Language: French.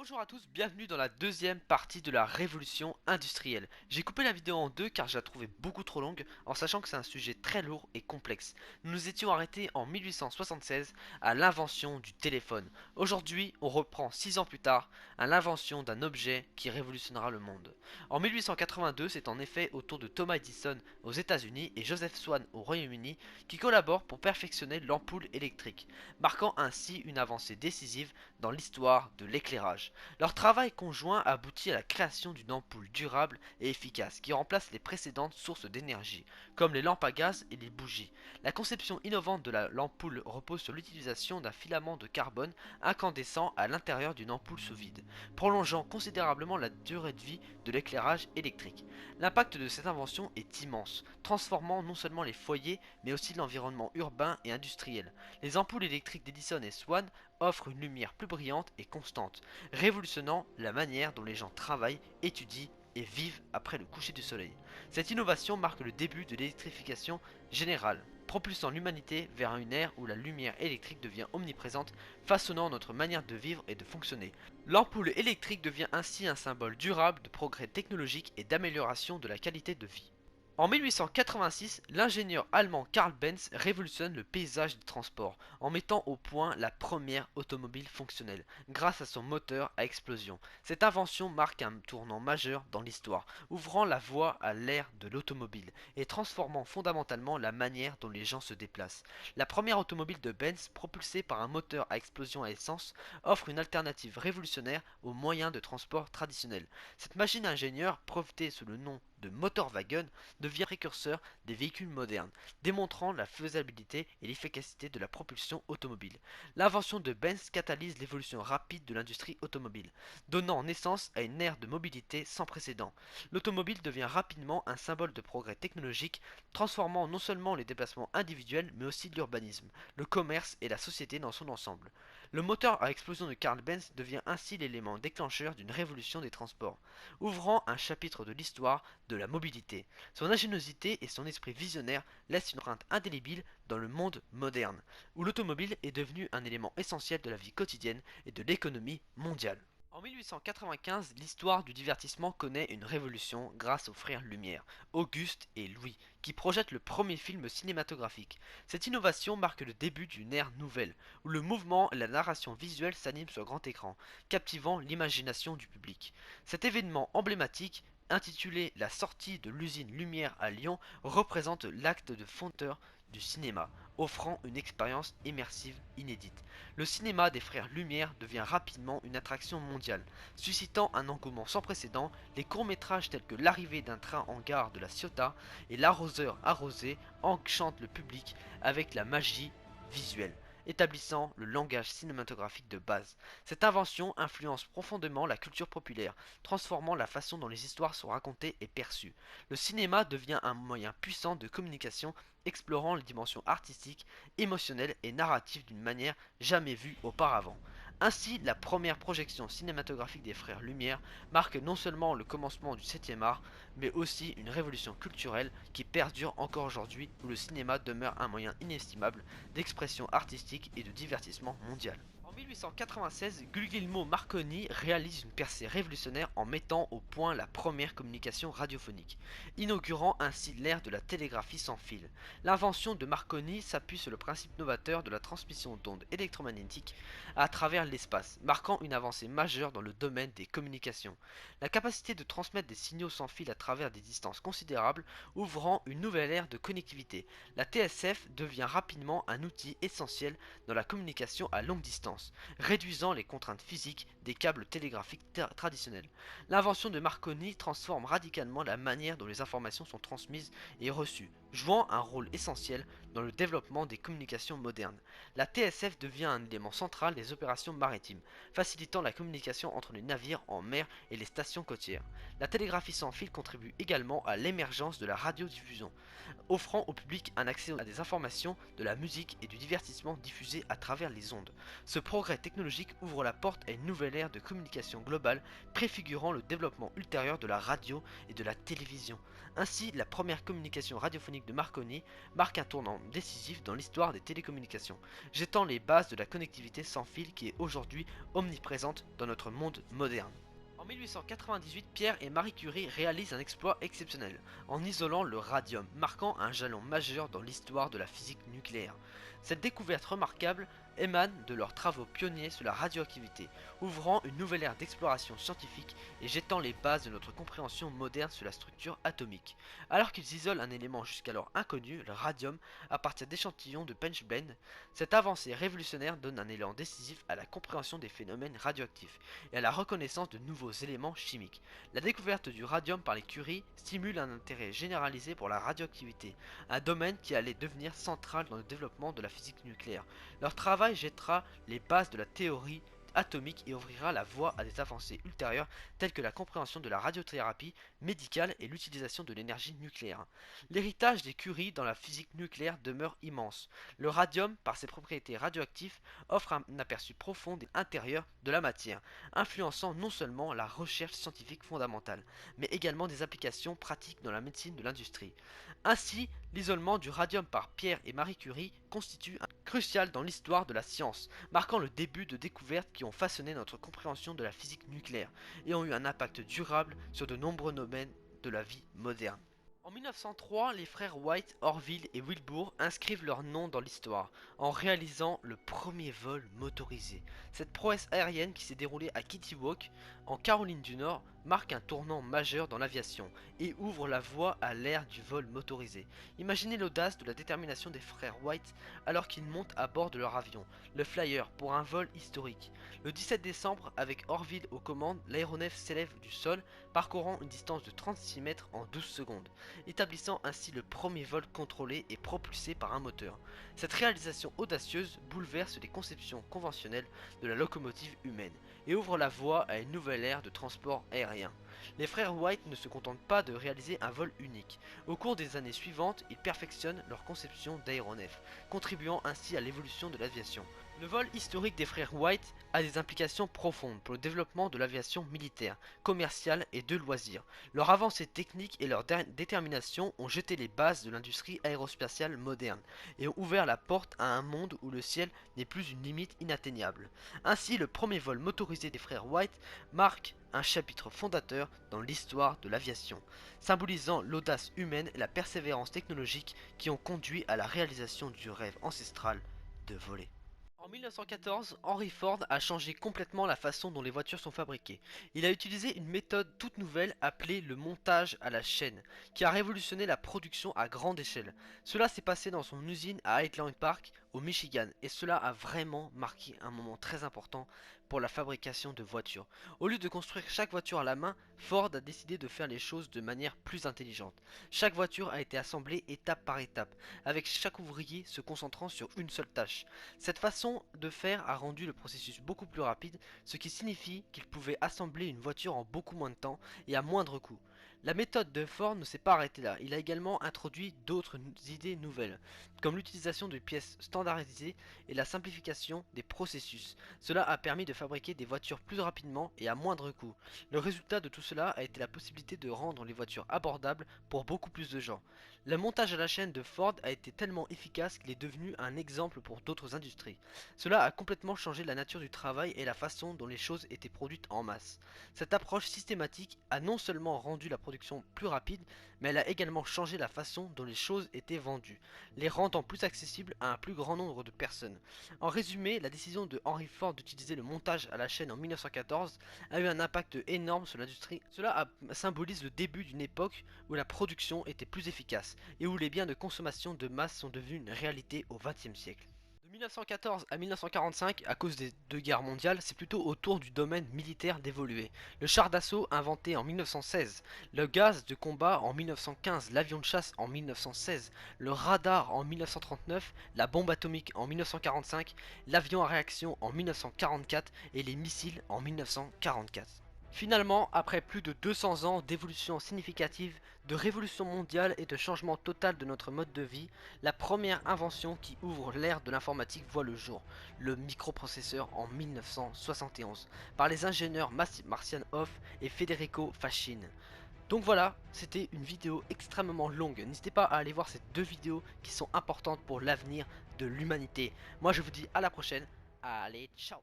Bonjour à tous, bienvenue dans la deuxième partie de la révolution industrielle. J'ai coupé la vidéo en deux car je la trouvais beaucoup trop longue en sachant que c'est un sujet très lourd et complexe. Nous nous étions arrêtés en 1876 à l'invention du téléphone. Aujourd'hui, on reprend 6 ans plus tard à l'invention d'un objet qui révolutionnera le monde. En 1882, c'est en effet au tour de Thomas Edison aux États-Unis et Joseph Swan au Royaume-Uni qui collaborent pour perfectionner l'ampoule électrique, marquant ainsi une avancée décisive dans l'histoire de l'éclairage. Leur travail conjoint aboutit à la création d'une ampoule durable et efficace qui remplace les précédentes sources d'énergie, comme les lampes à gaz et les bougies. La conception innovante de l'ampoule repose sur l'utilisation d'un filament de carbone incandescent à l'intérieur d'une ampoule sous vide, prolongeant considérablement la durée de vie de l'éclairage électrique. L'impact de cette invention est immense, transformant non seulement les foyers, mais aussi l'environnement urbain et industriel. Les ampoules électriques d'Edison et Swan offre une lumière plus brillante et constante, révolutionnant la manière dont les gens travaillent, étudient et vivent après le coucher du soleil. Cette innovation marque le début de l'électrification générale, propulsant l'humanité vers une ère où la lumière électrique devient omniprésente, façonnant notre manière de vivre et de fonctionner. L'ampoule électrique devient ainsi un symbole durable de progrès technologique et d'amélioration de la qualité de vie. En 1886, l'ingénieur allemand Karl Benz révolutionne le paysage des transports en mettant au point la première automobile fonctionnelle grâce à son moteur à explosion. Cette invention marque un tournant majeur dans l'histoire, ouvrant la voie à l'ère de l'automobile et transformant fondamentalement la manière dont les gens se déplacent. La première automobile de Benz, propulsée par un moteur à explosion à essence, offre une alternative révolutionnaire aux moyens de transport traditionnels. Cette machine ingénieure, brevetée sous le nom de Motorwagen, devient précurseur des véhicules modernes, démontrant la faisabilité et l'efficacité de la propulsion automobile. L'invention de Benz catalyse l'évolution rapide de l'industrie automobile, donnant naissance à une ère de mobilité sans précédent. L'automobile devient rapidement un symbole de progrès technologique, transformant non seulement les déplacements individuels, mais aussi l'urbanisme, le commerce et la société dans son ensemble. Le moteur à explosion de Karl Benz devient ainsi l'élément déclencheur d'une révolution des transports, ouvrant un chapitre de l'histoire de la mobilité. Son ingéniosité et son esprit visionnaire laissent une empreinte indélébile dans le monde moderne, où l'automobile est devenue un élément essentiel de la vie quotidienne et de l'économie mondiale. En 1895, l'histoire du divertissement connaît une révolution grâce aux frères Lumière, Auguste et Louis, qui projettent le premier film cinématographique. Cette innovation marque le début d'une ère nouvelle, où le mouvement et la narration visuelle s'animent sur grand écran, captivant l'imagination du public. Cet événement emblématique, intitulé La sortie de l'usine Lumière à Lyon, représente l'acte de fondateur du cinéma, offrant une expérience immersive inédite. Le cinéma des frères Lumière devient rapidement une attraction mondiale, suscitant un engouement sans précédent. Les courts-métrages tels que L'arrivée d'un train en gare de la Ciotat et L'arroseur arrosé enchantent le public avec la magie visuelle, établissant le langage cinématographique de base. Cette invention influence profondément la culture populaire, transformant la façon dont les histoires sont racontées et perçues. Le cinéma devient un moyen puissant de communication, explorant les dimensions artistiques, émotionnelles et narratives d'une manière jamais vue auparavant. Ainsi, la première projection cinématographique des frères Lumière marque non seulement le commencement du 7e art, mais aussi une révolution culturelle qui perdure encore aujourd'hui, où le cinéma demeure un moyen inestimable d'expression artistique et de divertissement mondial. En 1896, Guglielmo Marconi réalise une percée révolutionnaire en mettant au point la première communication radiophonique, inaugurant ainsi l'ère de la télégraphie sans fil. L'invention de Marconi s'appuie sur le principe novateur de la transmission d'ondes électromagnétiques à travers l'espace, marquant une avancée majeure dans le domaine des communications. La capacité de transmettre des signaux sans fil à travers des distances considérables ouvrant une nouvelle ère de connectivité. La TSF devient rapidement un outil essentiel dans la communication à longue distance, réduisant les contraintes physiques des câbles télégraphiques traditionnels. L'invention de Marconi transforme radicalement la manière dont les informations sont transmises et reçues, jouant un rôle essentiel dans le développement des communications modernes. La TSF devient un élément central des opérations maritimes, facilitant la communication entre les navires en mer et les stations côtières. La télégraphie sans fil contribue également à l'émergence de la radiodiffusion, offrant au public un accès à des informations, de la musique et du divertissement diffusés à travers les ondes. Ce progrès technologiques ouvrent la porte à une nouvelle ère de communication globale, préfigurant le développement ultérieur de la radio et de la télévision. Ainsi, la première communication radiophonique de Marconi marque un tournant décisif dans l'histoire des télécommunications, jetant les bases de la connectivité sans fil qui est aujourd'hui omniprésente dans notre monde moderne. En 1898, Pierre et Marie Curie réalisent un exploit exceptionnel en isolant le radium, marquant un jalon majeur dans l'histoire de la physique nucléaire. Cette découverte remarquable émane de leurs travaux pionniers sur la radioactivité, ouvrant une nouvelle ère d'exploration scientifique et jetant les bases de notre compréhension moderne sur la structure atomique. Alors qu'ils isolent un élément jusqu'alors inconnu, le radium, à partir d'échantillons de Bench-Blende, cette avancée révolutionnaire donne un élan décisif à la compréhension des phénomènes radioactifs et à la reconnaissance de nouveaux éléments chimiques. La découverte du radium par les Curie stimule un intérêt généralisé pour la radioactivité, un domaine qui allait devenir central dans le développement de la physique nucléaire. Leur travail jettera les bases de la théorie atomique et ouvrira la voie à des avancées ultérieures telles que la compréhension de la radiothérapie médicale et l'utilisation de l'énergie nucléaire. L'héritage des Curie dans la physique nucléaire demeure immense. Le radium, par ses propriétés radioactives, offre un aperçu profond et intérieur de la matière, influençant non seulement la recherche scientifique fondamentale, mais également des applications pratiques dans la médecine de l'industrie. Ainsi, l'isolement du radium par Pierre et Marie Curie constitue un crucial dans l'histoire de la science, marquant le début de découvertes qui ont façonné notre compréhension de la physique nucléaire et ont eu un impact durable sur de nombreux domaines de la vie moderne. En 1903, les frères White, Orville et Wilbur inscrivent leur nom dans l'histoire en réalisant le premier vol motorisé. Cette prouesse aérienne qui s'est déroulée à Kitty Hawk, en Caroline du Nord, marque un tournant majeur dans l'aviation et ouvre la voie à l'ère du vol motorisé. Imaginez l'audace de la détermination des frères White alors qu'ils montent à bord de leur avion, le Flyer, pour un vol historique. Le 17 décembre, avec Orville aux commandes, l'aéronef s'élève du sol, parcourant une distance de 36 mètres en 12 secondes, établissant ainsi le premier vol contrôlé et propulsé par un moteur. Cette réalisation audacieuse bouleverse les conceptions conventionnelles de la locomotive humaine et ouvre la voie à une nouvelle ère de transport aérien. Les frères White ne se contentent pas de réaliser un vol unique. Au cours des années suivantes, ils perfectionnent leur conception d'aéronef, contribuant ainsi à l'évolution de l'aviation. Le vol historique des frères White a des implications profondes pour le développement de l'aviation militaire, commerciale et de loisirs. Leur avancée technique et leur détermination ont jeté les bases de l'industrie aérospatiale moderne et ont ouvert la porte à un monde où le ciel n'est plus une limite inatteignable. Ainsi, le premier vol motorisé des frères White marque un chapitre fondateur dans l'histoire de l'aviation, symbolisant l'audace humaine et la persévérance technologique qui ont conduit à la réalisation du rêve ancestral de voler. En 1914, Henry Ford a changé complètement la façon dont les voitures sont fabriquées. Il a utilisé une méthode toute nouvelle appelée le montage à la chaîne, qui a révolutionné la production à grande échelle. Cela s'est passé dans son usine à Highland Park, au Michigan, et cela a vraiment marqué un moment très important pour la fabrication de voitures. Au lieu de construire chaque voiture à la main, Ford a décidé de faire les choses de manière plus intelligente. Chaque voiture a été assemblée étape par étape, avec chaque ouvrier se concentrant sur une seule tâche. Cette façon de faire a rendu le processus beaucoup plus rapide, ce qui signifie qu'il pouvait assembler une voiture en beaucoup moins de temps et à moindre coût. La méthode de Ford ne s'est pas arrêtée là, il a également introduit d'autres idées nouvelles, comme l'utilisation de pièces standardisées et la simplification des processus. Cela a permis de fabriquer des voitures plus rapidement et à moindre coût. Le résultat de tout cela a été la possibilité de rendre les voitures abordables pour beaucoup plus de gens. Le montage à la chaîne de Ford a été tellement efficace qu'il est devenu un exemple pour d'autres industries. Cela a complètement changé la nature du travail et la façon dont les choses étaient produites en masse. Cette approche systématique a non seulement rendu la production plus rapide, mais elle a également changé la façon dont les choses étaient vendues, les rendant plus accessibles à un plus grand nombre de personnes. En résumé, la décision de Henry Ford d'utiliser le montage à la chaîne en 1914 a eu un impact énorme sur l'industrie. Cela symbolise le début d'une époque où la production était plus efficace et où les biens de consommation de masse sont devenus une réalité au XXe siècle. De 1914 à 1945, à cause des deux guerres mondiales, c'est plutôt autour du domaine militaire d'évoluer. Le char d'assaut inventé en 1916, le gaz de combat en 1915, l'avion de chasse en 1916, le radar en 1939, la bombe atomique en 1945, l'avion à réaction en 1944 et les missiles en 1944. Finalement, après plus de 200 ans d'évolution significative, de révolution mondiale et de changement total de notre mode de vie, la première invention qui ouvre l'ère de l'informatique voit le jour, le microprocesseur en 1971, par les ingénieurs Marcian Hoff et Federico Fascin. Donc voilà, c'était une vidéo extrêmement longue. N'hésitez pas à aller voir ces deux vidéos qui sont importantes pour l'avenir de l'humanité. Moi je vous dis à la prochaine. Allez, ciao!